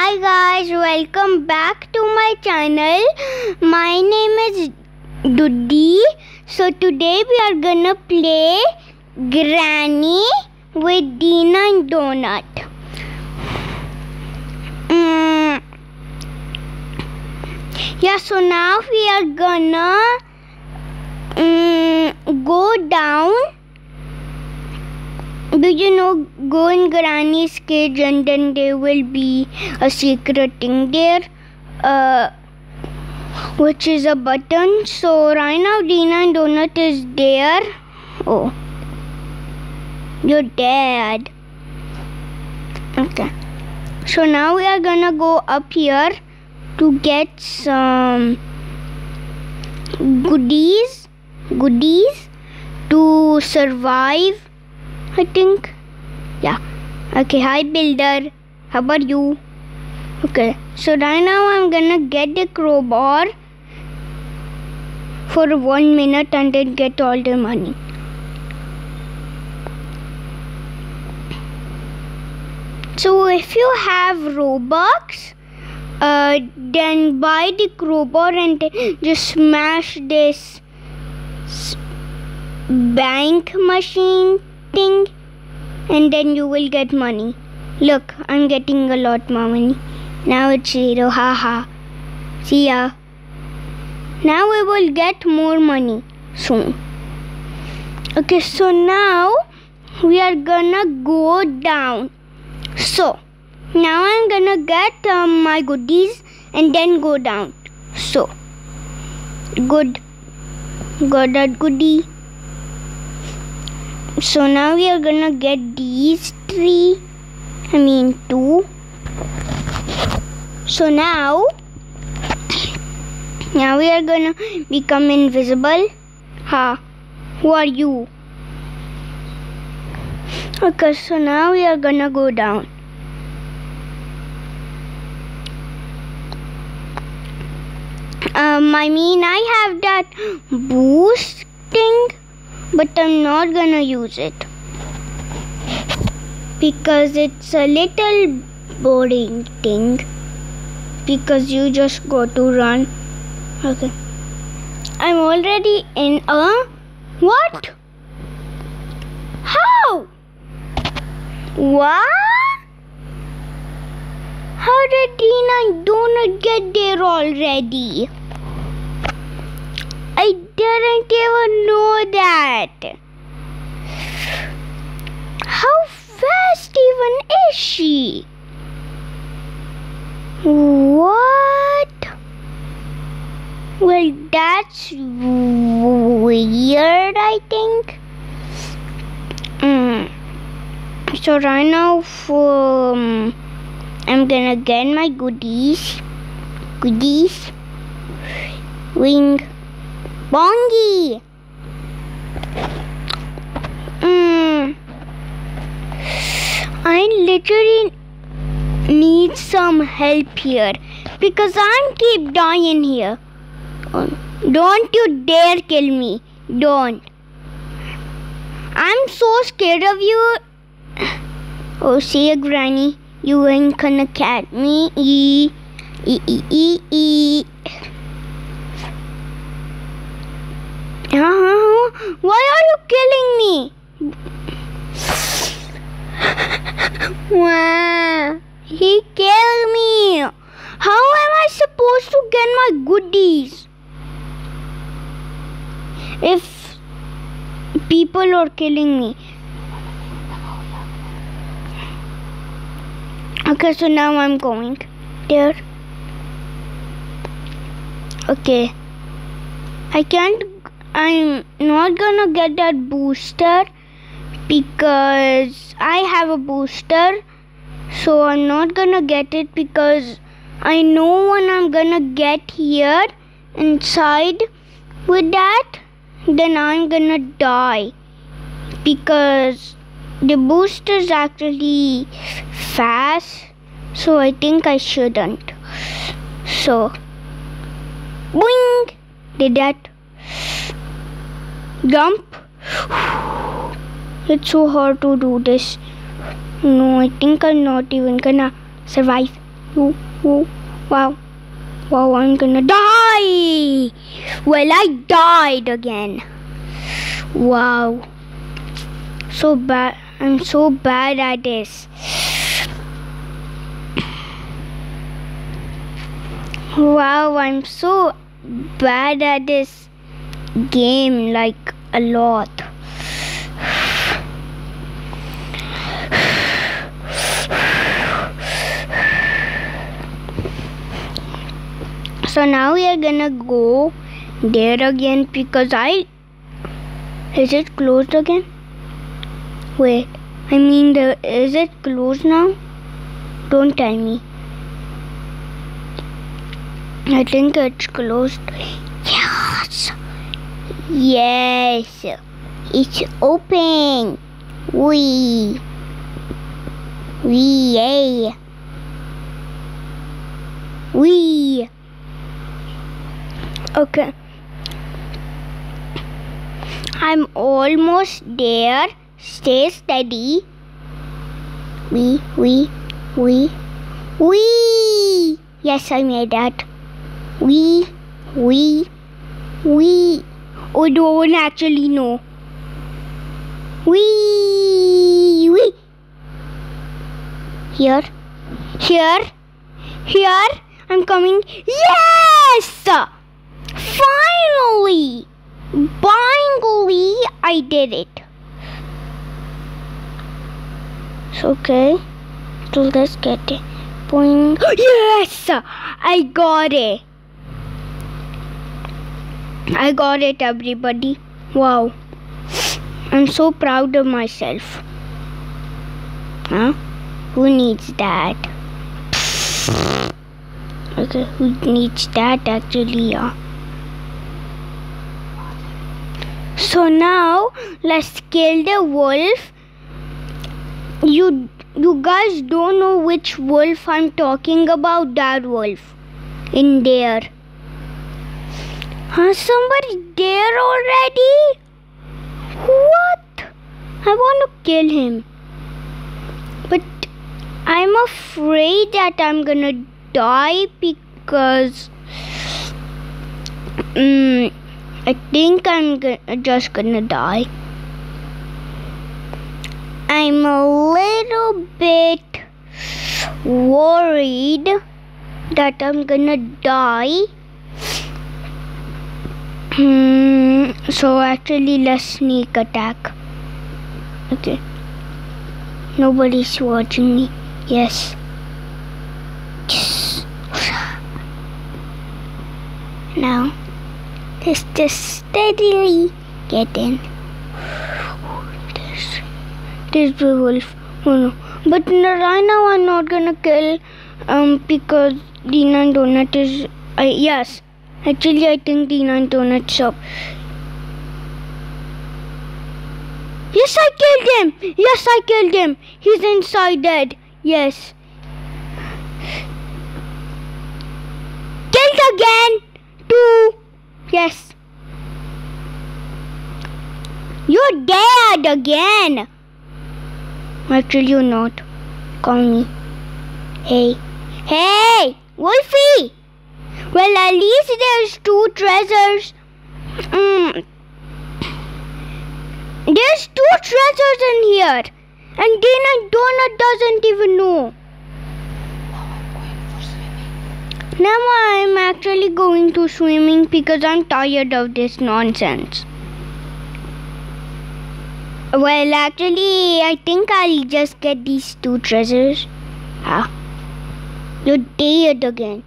Hi guys, welcome back to my channel. My name is Duddy. So today we are gonna play Granny with Dina and Donut. So now we are gonna go down. Do you know, go in Granny's cage and then there will be a secret thing there, which is a button. So right now Dina and Donut is there. Oh, you're dead. Okay. So now we are gonna go up here to get some goodies to survive, I think. Yeah. Okay, hi builder. How about you? Okay, so right now I'm gonna get the crowbar for 1 minute and then get all the money. So if you have Robux, then buy the crowbar and just smash this bank machine thing, and then you will get money. Look, I'm getting a lot more money. Now it's 0, haha. See ya. Now we will get more money soon. Okay, so now we are gonna go down. So now I'm gonna get my goodies and then go down. So good, got that goodie. So now we are gonna get these 2. So now we are gonna become invisible. Who are you? Okay, so now we are gonna go down. I have that boost thing, but I'm not gonna use it because it's a little boring thing, because you just go to run. Okay, I'm already in what? How? What? How did Dina and Donut get there already? I didn't even know that. How fast even is she? What? Well, that's weird, I think. So right now I'm gonna get my goodies. Wing. Bongi! I literally need some help here because I'm keep dying here. Don't you dare kill me. Don't. I'm so scared of you. Oh, see ya, Granny. You ain't gonna catch me. Why are you killing me? Wow, he killed me. How am I supposed to get my goodies if people are killing me? Okay, so now I'm going there. Okay, I'm not gonna get that booster because I have a booster. So I'm not gonna get it because I know when I'm gonna get here inside with that, then I'm gonna die because the booster is actually fast. So I think I shouldn't. So boing, did that. Jump. It's so hard to do this. No, I think I'm not even gonna survive. Oh, oh, wow. Wow, I'm gonna die! Well, I died again. Wow. So bad. I'm so bad at this. Wow, I'm so bad at this game, like a lot. So now we are gonna go there again because is it closed again? Wait, I mean, is it closed now? Don't tell me. I think it's closed. Yes. Yes. It's open. Wee. Yay. Wee. Okay. I'm almost there. Stay steady. Wee. Yes, I made that. Wee. Oh, don't actually know. Wee. Here. I'm coming. Yes! Finally! Bingly, I did it. So, okay. So let's get it. Boing. Yes! I got it. I got it, everybody. Wow. I'm so proud of myself. Huh? Who needs that? Okay, who needs that actually? Yeah. So now let's kill the wolf. You guys don't know which wolf I'm talking about. That wolf in there. Huh? Somebody there already? What? I want to kill him, but I'm afraid that I'm gonna die because I think I'm just gonna die. I'm a little bit worried that I'm gonna die. So actually, let's sneak attack. Okay. Nobody's watching me. Yes. Now, let's just steadily get in. There's the wolf. Oh no. But right now I'm not gonna kill because Dina and Donut is yes. Actually, I think Dina and Donut's up. Yes, I killed him. He's inside dead. Yes. Killed again. 2. Yes. You're dead again. Actually, you're not. Call me. Hey, Wolfie. Well, at least there's 2 treasures. There's 2 treasures in here. And Dina Donut doesn't even know. Now I'm actually going to swimming because I'm tired of this nonsense. Well, actually, I think I'll just get these 2 treasures. You're dead again.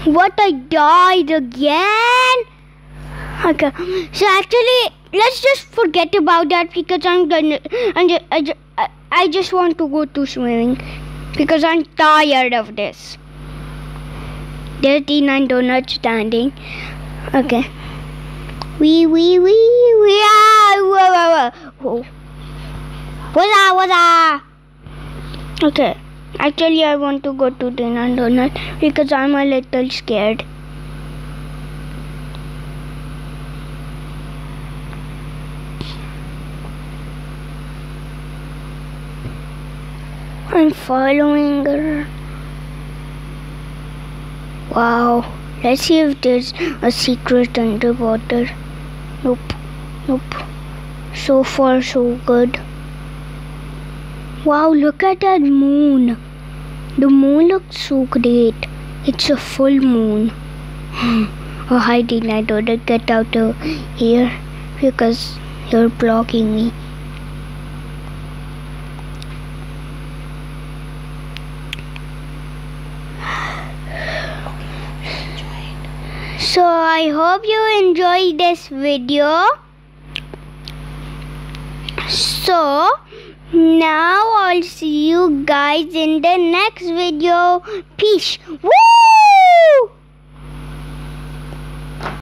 What? I died again? Okay. So actually, let's just forget about that because I just want to go to swimming because I'm tired of this. There's Tina and Donut standing. Okay. What's Okay. Actually, I want to go to Tina and Donut because I'm a little scared. I'm following her. Wow. Let's see if there's a secret underwater. Nope. Nope. So far, so good. Wow, look at that moon. The moon looks so great. It's a full moon. Oh, Heidi, I don't get out of here because you're blocking me. So I hope you enjoyed this video. So now I'll see you guys in the next video. Peace. Woo!